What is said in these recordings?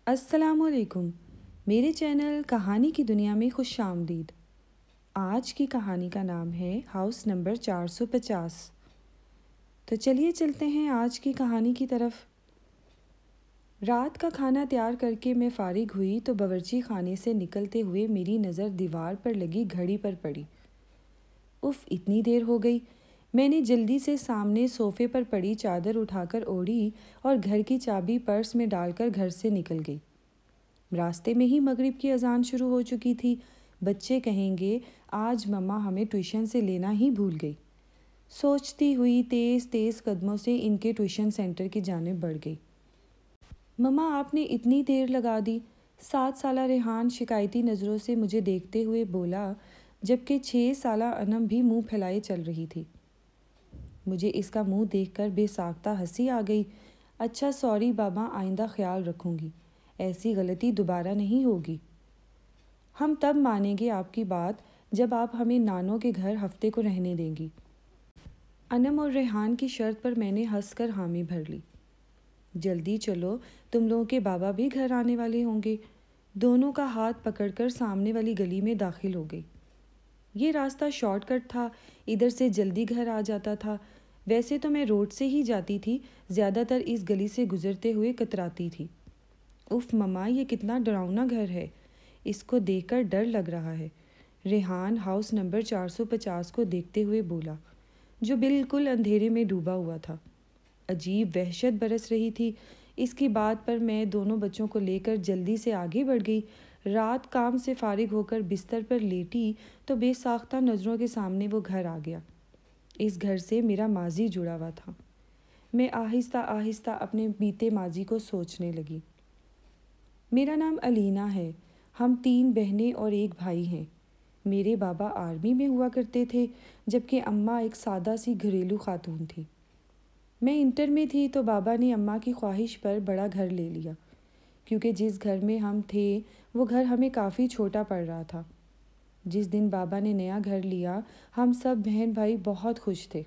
السلام علیکم، میرے چینل کہانی کی دنیا میں خوش آمدید۔ آج کی کہانی کا نام ہے ہاؤس نمبر 450۔ تو چلیے چلتے ہیں آج کی کہانی کی طرف۔ رات کا کھانا تیار کر کے میں فارغ ہوئی تو باورچی خانے سے نکلتے ہوئے میری نظر دیوار پر لگی گھڑی پر پڑی۔ اف، اتنی دیر ہو گئی۔ میں نے جلدی سے سامنے صوفے پر پڑی چادر اٹھا کر اوڑھی اور گھر کی چابی پرس میں ڈال کر گھر سے نکل گئی۔ راستے میں ہی مغرب کی اذان شروع ہو چکی تھی۔ بچے کہیں گے آج مما ہمیں ٹیوشن سے لینا ہی بھول گئی، سوچتی ہوئی تیز تیز قدموں سے ان کے ٹیوشن سینٹر کی جانب بڑھ گئی۔ مما آپ نے اتنی دیر لگا دی، 7 سالہ ریحان شکایتی نظروں سے مجھے دیکھتے ہوئے بولا، جبکہ 6 سالہ انم بھی منہ پھیلائے چل رہی تھی۔ مجھے اس کا منہ دیکھ کر بے ساختہ ہنسی آ گئی۔ اچھا سوری بابا، آئندہ خیال رکھوں گی، ایسی غلطی دوبارہ نہیں ہوگی۔ ہم تب مانیں گے آپ کی بات جب آپ ہمیں نانوں کے گھر ہفتے کو رہنے دیں گی۔ انم اور ریحان کی شرط پر میں نے ہنس کر حامی بھر لی۔ جلدی چلو، تم لوگوں کے بابا بھی گھر آنے والے ہوں گے۔ دونوں کا ہاتھ پکڑ کر سامنے والی گلی میں داخل ہو گئی۔ یہ راستہ شارٹ کٹ تھا، ادھر سے جلدی گھر آ جاتا تھا۔ ویسے تو میں روڈ سے ہی جاتی تھی، زیادہ تر اس گلی سے گزرتے ہوئے کتراتی تھی۔ اف مما، یہ کتنا ڈراؤنا گھر ہے، اس کو دیکھ کر ڈر لگ رہا ہے، ریحان ہاؤس نمبر 450 کو دیکھتے ہوئے بولا، جو بالکل اندھیرے میں ڈوبا ہوا تھا۔ عجیب وحشت برس رہی تھی۔ اس کی بات پر میں دونوں بچوں کو لے کر جلدی سے آگے بڑھ گئی۔ رات کام سے فارغ ہو کر بستر پر لیٹی تو بے ساختہ نظروں کے سامنے وہ گھر آ گیا۔ اس گھر سے میرا ماضی جڑا ہوا تھا۔ میں آہستہ آہستہ اپنے بیتے ماضی کو سوچنے لگی۔ میرا نام علینا ہے، ہم 3 بہنیں اور ایک بھائی ہیں۔ میرے بابا آرمی میں ہوا کرتے تھے، جبکہ اماں ایک سادہ سی گھریلو خاتون تھی۔ میں انٹر میں تھی تو بابا نے اماں کی خواہش پر بڑا گھر لے لیا، کیونکہ جس گھر میں ہم تھے وہ گھر ہمیں کافی چھوٹا پڑ رہا تھا۔ جس دن بابا نے نیا گھر لیا، ہم سب بہن بھائی بہت خوش تھے۔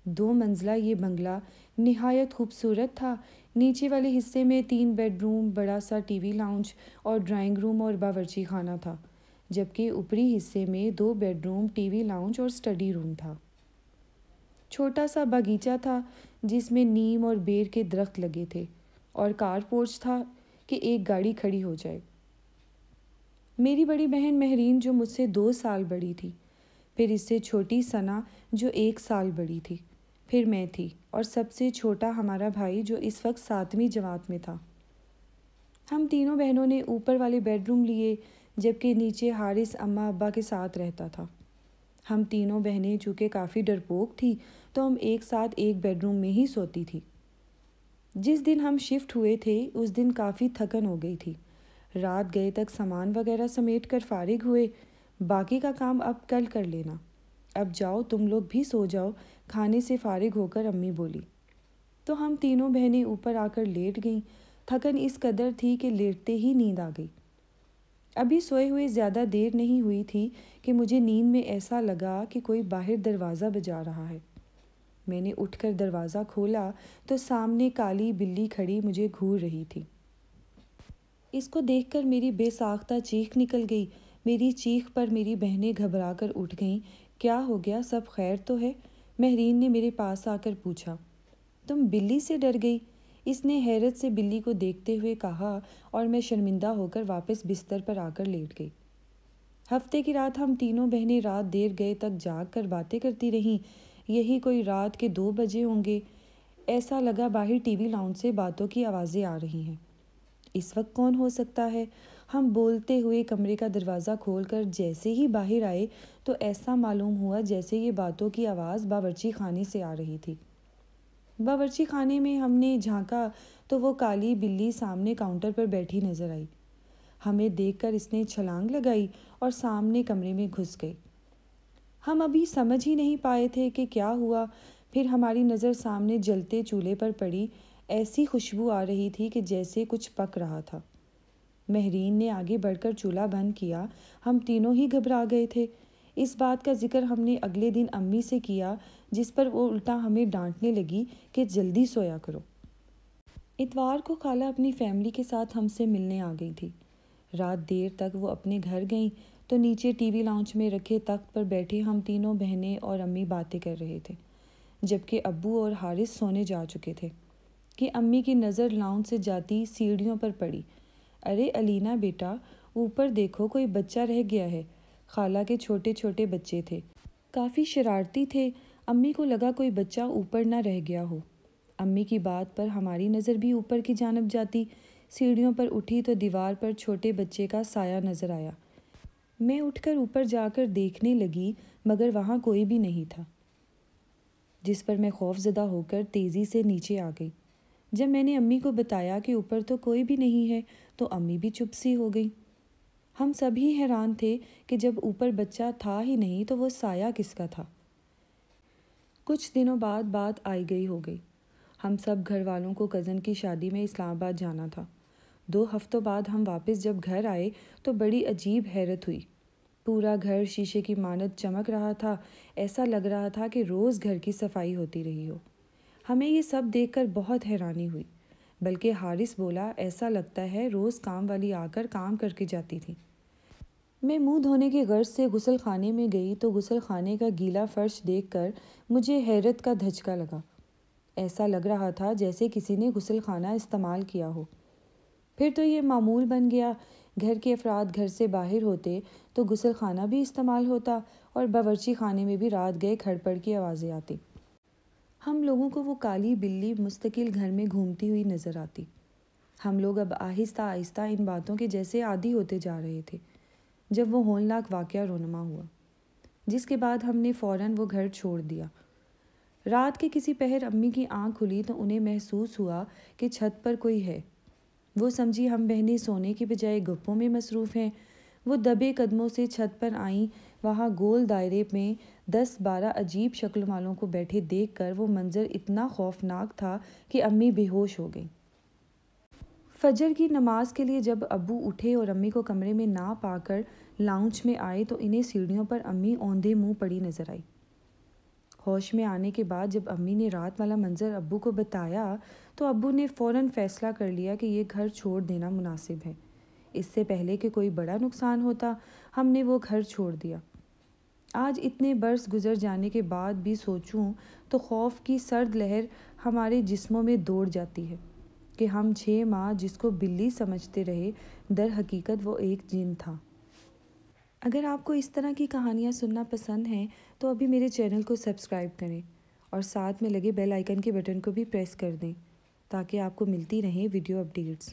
2 منزلہ یہ بنگلہ نہایت خوبصورت تھا۔ نیچے والے حصے میں 3 بیڈ روم، بڑا سا ٹی وی لاؤنج اور ڈرائنگ روم اور باورچی خانہ تھا، جبکہ اوپری حصے میں 2 bed room, T V lounge اور اسٹڈی روم تھا۔ چھوٹا سا باغیچہ تھا جس میں نیم اور بیر کے درخت لگے تھے، اور کار پورچ تھا کہ ایک گاڑی کھڑی ہو جائے۔ میری بڑی بہن مہرین جو مجھ سے 2 سال بڑی تھی، پھر اس سے چھوٹی ثنا جو 1 سال بڑی تھی، پھر میں تھی، اور سب سے چھوٹا ہمارا بھائی جو اس وقت 7ویں جماعت میں تھا۔ ہم تینوں بہنوں نے اوپر والے بیڈ روم لیے، جبکہ نیچے حارث اماں ابا کے ساتھ رہتا تھا۔ ہم تینوں بہنیں چونکہ کافی ڈرپوک تھی تو ہم ایک ساتھ ایک بیڈ روم میں ہی سوتی تھی۔ جس دن ہم شفٹ ہوئے تھے اس دن کافی تھکن ہو گئی تھی۔ رات گئے تک سامان وغیرہ سمیٹ کر فارغ ہوئے، باقی کا کام اب کل کر لینا۔ اب جاؤ تم لوگ بھی سو جاؤ، کھانے سے فارغ ہو کر امی بولی۔ تو ہم تینوں بہنیں اوپر آ کر لیٹ گئیں۔ تھکن اس قدر تھی کہ لیٹتے ہی نیند آ گئی۔ ابھی سوئے ہوئے زیادہ دیر نہیں ہوئی تھی کہ مجھے نیند میں ایسا لگا کہ کوئی باہر دروازہ بجا رہا ہے۔ میں نے اٹھ کر دروازہ کھولا تو سامنے کالی بلی کھڑی مجھے گھور رہی تھی۔ اس کو دیکھ کر میری بے ساختہ چیخ نکل گئی۔ میری چیخ پر میری بہنیں گھبرا کر اٹھ گئیں۔ کیا ہو گیا، سب خیر تو ہے؟ مہرین نے میرے پاس آ کر پوچھا۔ تم بلی سے ڈر گئی؟ اس نے حیرت سے بلی کو دیکھتے ہوئے کہا، اور میں شرمندہ ہو کر واپس بستر پر آ کر لیٹ گئی۔ ہفتے کی رات ہم تینوں بہنیں رات دیر گئے تک جاگ کر باتیں کرتی رہیں۔ یہی کوئی رات کے 2 بجے ہوں گے۔ ایسا لگا باہر ٹی وی لاؤنج سے باتوں کی آوازیں آ رہی ہیں۔ اس وقت کون ہو سکتا ہے؟ ہم بولتے ہوئے کمرے کا دروازہ کھول کر جیسے ہی باہر آئے تو ایسا معلوم ہوا جیسے یہ باتوں کی آواز باورچی خانے سے آ رہی تھی۔ باورچی خانے میں ہم نے جھانکا تو وہ کالی بلی سامنے کاؤنٹر پر بیٹھی نظر آئی۔ ہمیں دیکھ کر اس نے چھلانگ لگائی اور سامنے کمرے میں گھس گئی۔ ہم ابھی سمجھ ہی نہیں پائے تھے کہ کیا ہوا، پھر ہماری نظر سامنے جلتے چولہے پر پڑی۔ ایسی خوشبو آ رہی تھی کہ جیسے کچھ پک رہا تھا۔ مہرین نے آگے بڑھ کر چولہا بند کیا۔ ہم تینوں ہی گھبرا گئے تھے۔ اس بات کا ذکر ہم نے اگلے دن امی سے کیا، جس پر وہ الٹا ہمیں ڈانٹنے لگی کہ جلدی سویا کرو۔ اتوار کو خالہ اپنی فیملی کے ساتھ ہم سے ملنے آ گئی تھی۔ رات دیر تک وہ اپنے گھر گئیں تو نیچے ٹی وی لاؤنج میں رکھے تخت پر بیٹھے ہم تینوں بہنیں اور امی باتیں کر رہے تھے، جبکہ ابو اور حارث سونے جا چکے تھے کہ امی کی نظر لاؤنج سے جاتی سیڑھیوں پر پڑی۔ ارے علینا بیٹا، اوپر دیکھو، کوئی بچہ رہ گیا ہے۔ خالہ کے چھوٹے چھوٹے بچے تھے، کافی شرارتی تھے۔ امی کو لگا کوئی بچہ اوپر نہ رہ گیا ہو۔ امی کی بات پر ہماری نظر بھی اوپر کی جانب جاتی۔ سیڑھیوں پر اٹھی تو دیوار پر چھوٹے بچے کا سایہ نظر آیا۔ میں اٹھ کر اوپر جا کر دیکھنے لگی، مگر وہاں کوئی بھی نہیں تھا، جس پر میں خوف زدہ ہو کر تیزی سے نیچے آ گئی۔ جب میں نے امی کو بتایا کہ اوپر تو کوئی بھی نہیں ہے تو امی بھی چپ سی ہو گئی۔ ہم سبھی حیران تھے کہ جب اوپر بچہ تھا ہی نہیں تو وہ سایہ کس کا تھا۔ کچھ دنوں بعد بات آئی گئی ہو گئی۔ ہم سب گھر والوں کو کزن کی شادی میں اسلام آباد جانا تھا۔ 2 ہفتوں بعد ہم واپس جب گھر آئے تو بڑی عجیب حیرت ہوئی۔ پورا گھر شیشے کی مانند چمک رہا تھا، ایسا لگ رہا تھا کہ روز گھر کی صفائی ہوتی رہی ہو۔ ہمیں یہ سب دیکھ کر بہت حیرانی ہوئی، بلکہ حارث بولا، ایسا لگتا ہے روز کام والی آ کر کام کر کے جاتی تھی۔ میں منہ دھونے کی غرض سے غسل خانے میں گئی تو غسل خانے کا گیلا فرش دیکھ کر مجھے حیرت کا دھچکا لگا۔ ایسا لگ رہا تھا جیسے کسی نے غسل خانہ استعمال کیا ہو۔ پھر تو یہ معمول بن گیا، گھر کے افراد گھر سے باہر ہوتے تو غسل خانہ بھی استعمال ہوتا اور باورچی خانے میں بھی رات گئے کھڑپڑ کی آوازیں آتی۔ ہم لوگوں کو وہ کالی بلی مستقل گھر میں گھومتی ہوئی نظر آتی۔ ہم لوگ اب آہستہ آہستہ ان باتوں کے جیسے عادی ہوتے جا رہے تھے، جب وہ ہولناک واقعہ رونما ہوا، جس کے بعد ہم نے فوراً وہ گھر چھوڑ دیا۔ رات کے کسی پہر امی کی آنکھ کھلی تو انہیں محسوس ہوا کہ چھت پر کوئی ہے۔ وہ سمجھی ہم بہنیں سونے کی بجائے گپوں میں مصروف ہیں۔ وہ دبے قدموں سے چھت پر آئیں۔ وہاں گول دائرے میں 10-12 عجیب شکل والوں کو بیٹھے دیکھ کر وہ منظر اتنا خوفناک تھا کہ امی بے ہوش ہو گئیں۔ فجر کی نماز کے لیے جب ابو اٹھے اور امی کو کمرے میں نہ پا کر لاؤنج میں آئے تو انہیں سیڑھیوں پر امی اوندھے منہ پڑی نظر آئی۔ ہوش میں آنے کے بعد جب امی نے رات والا منظر ابو کو بتایا تو ابو نے فوراً فیصلہ کر لیا کہ یہ گھر چھوڑ دینا مناسب ہے۔ اس سے پہلے کہ کوئی بڑا نقصان ہوتا، ہم نے وہ گھر چھوڑ دیا۔ آج اتنے برس گزر جانے کے بعد بھی سوچوں تو خوف کی سرد لہر ہمارے جسموں میں دوڑ جاتی ہے کہ ہم 6 ماہ جس کو بلی سمجھتے رہے، در حقیقت وہ ایک جن تھا۔ اگر آپ کو اس طرح کی کہانیاں سننا پسند ہیں تو ابھی میرے چینل کو سبسکرائب کریں اور ساتھ میں لگے بیل آئیکن کے بٹن کو بھی پریس کر دیں تاکہ آپ کو ملتی رہیں ویڈیو اپڈیٹس۔